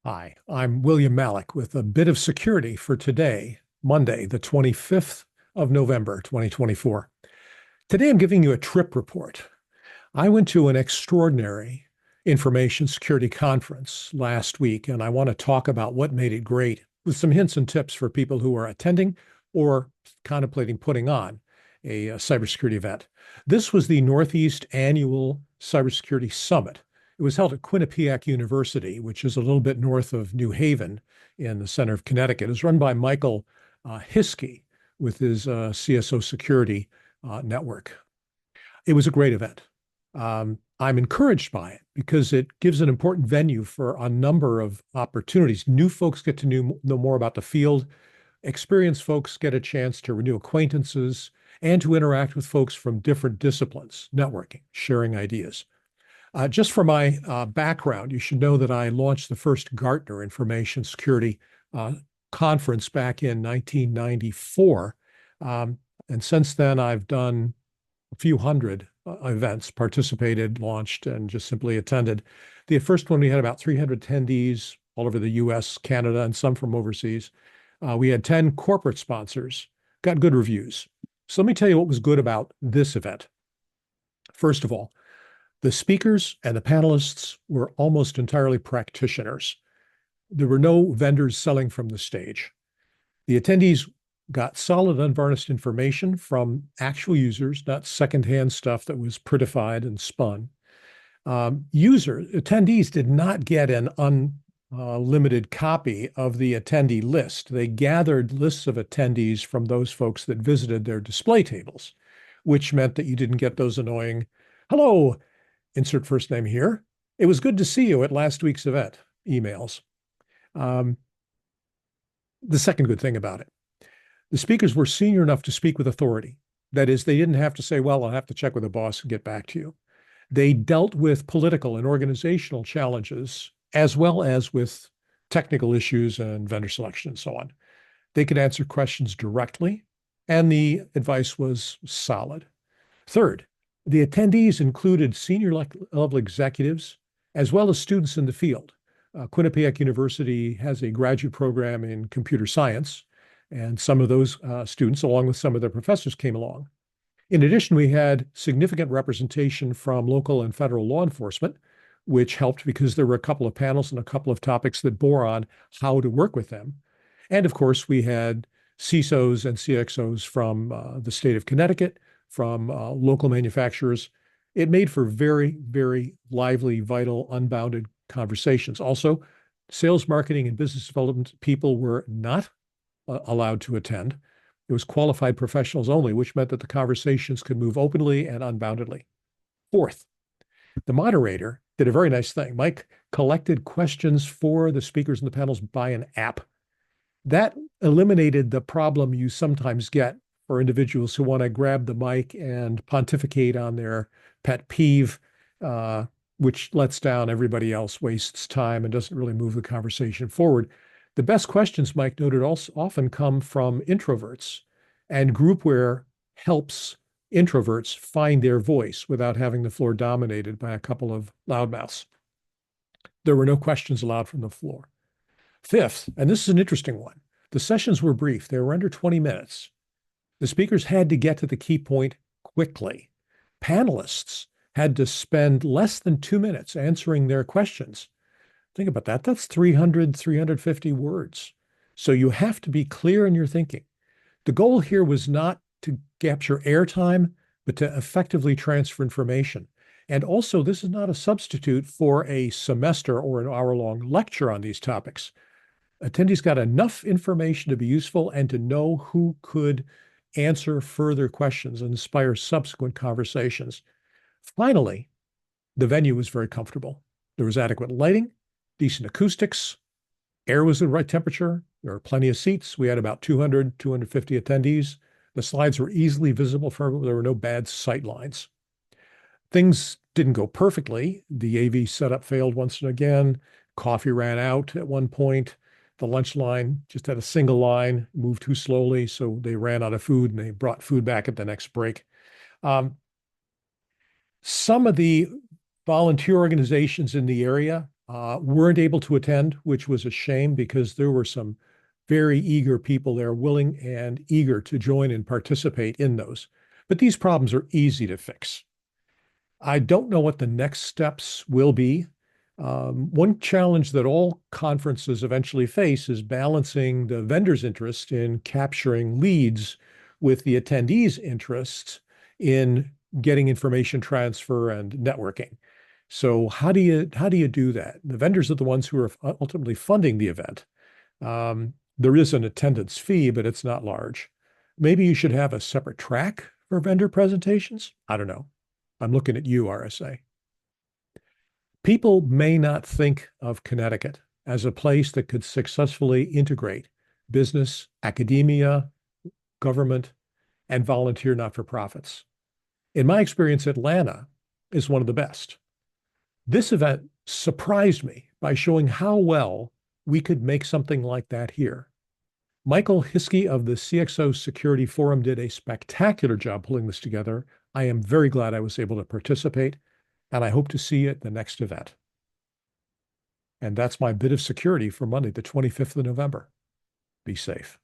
Hi, I'm William Malik with a bit of security for today, Monday, the 25th of November, 2024. Today, I'm giving you a trip report. I went to an extraordinary information security conference last week, and I want to talk about what made it great with some hints and tips for people who are attending or contemplating putting on a cybersecurity event. This was the Northeast Annual Cybersecurity Summit. It was held at Quinnipiac University, which is a little bit north of New Haven in the center of Connecticut. It was run by Michael Hiskey with his CSO Security network. It was a great event. I'm encouraged by it because it gives an important venue for a number of opportunities. New folks get to know more about the field. Experienced folks get a chance to renew acquaintances and to interact with folks from different disciplines, networking, sharing ideas. Just for my background, you should know that I launched the first Gartner Information Security conference back in 1994. And since then, I've done a few hundred events, participated, launched, and just simply attended. The first one, we had about 300 attendees all over the US, Canada, and some from overseas. We had 10 corporate sponsors, got good reviews. So let me tell you what was good about this event. First of all, the speakers and the panelists were almost entirely practitioners. There were no vendors selling from the stage. The attendees got solid, unvarnished information from actual users, not secondhand stuff that was prettified and spun. Attendees did not get an unlimited copy of the attendee list. They gathered lists of attendees from those folks that visited their display tables, which meant that you didn't get those annoying, hello, insert first name here. It was good to see you at last week's event, emails. The second good thing about it, the speakers were senior enough to speak with authority. That is, they didn't have to say, well, I'll have to check with the boss and get back to you. They dealt with political and organizational challenges, as well as with technical issues and vendor selection and so on. They could answer questions directly, and the advice was solid. Third, the attendees included senior level executives, as well as students in the field. Quinnipiac University has a graduate program in computer science, and some of those students, along with some of their professors, came along. In addition, we had significant representation from local and federal law enforcement, which helped because there were a couple of panels and a couple of topics that bore on how to work with them. And of course, we had CISOs and CXOs from the state of Connecticut, from local manufacturers. It made for very, very lively, vital, unbounded conversations. Also, sales, marketing, and business development people were not allowed to attend. It was qualified professionals only, which meant that the conversations could move openly and unboundedly. Fourth, the moderator did a very nice thing. Mike collected questions for the speakers and the panels by an app. That eliminated the problem you sometimes get for individuals who want to grab the mic and pontificate on their pet peeve, which lets down everybody else, wastes time, and doesn't really move the conversation forward. The best questions, Mike noted, also often come from introverts, and groupware helps introverts find their voice without having the floor dominated by a couple of loudmouths. There were no questions allowed from the floor. Fifth, and this is an interesting one, the sessions were brief. They were under 20 minutes. The speakers had to get to the key point quickly. Panelists had to spend less than 2 minutes answering their questions. Think about that. That's 300, 350 words. So you have to be clear in your thinking. The goal here was not to capture airtime, but to effectively transfer information. And also, this is not a substitute for a semester or an hour-long lecture on these topics. Attendees got enough information to be useful and to know who could answer further questions and inspire subsequent conversations. Finally, the venue was very comfortable. There was adequate lighting, decent acoustics, air was the right temperature, there were plenty of seats. We had about 200, 250 attendees. The slides were easily visible for everyone. There were no bad sight lines. Things didn't go perfectly. The AV setup failed once and again. Coffee ran out at one point. The lunch line just had a single line, moved too slowly, so they ran out of food and they brought food back at the next break. Some of the volunteer organizations in the area weren't able to attend, which was a shame because there were some very eager people there, willing and eager to join and participate in those. But these problems are easy to fix. I don't know what the next steps will be. One challenge that all conferences eventually face is balancing the vendor's interest in capturing leads with the attendees' interests in getting information transfer and networking. So how do you do that? The vendors are the ones who are ultimately funding the event. There is an attendance fee, but it's not large. Maybe you should have a separate track for vendor presentations. I don't know. I'm looking at you, RSA. People may not think of Connecticut as a place that could successfully integrate business, academia, government, and volunteer not-for-profits. In my experience, Atlanta is one of the best. This event surprised me by showing how well we could make something like that here. Michael Hiskey of the CXO Security Forum did a spectacular job pulling this together. I am very glad I was able to participate, and I hope to see you at the next event. And that's my bit of security for Monday, the 25th of November. Be safe.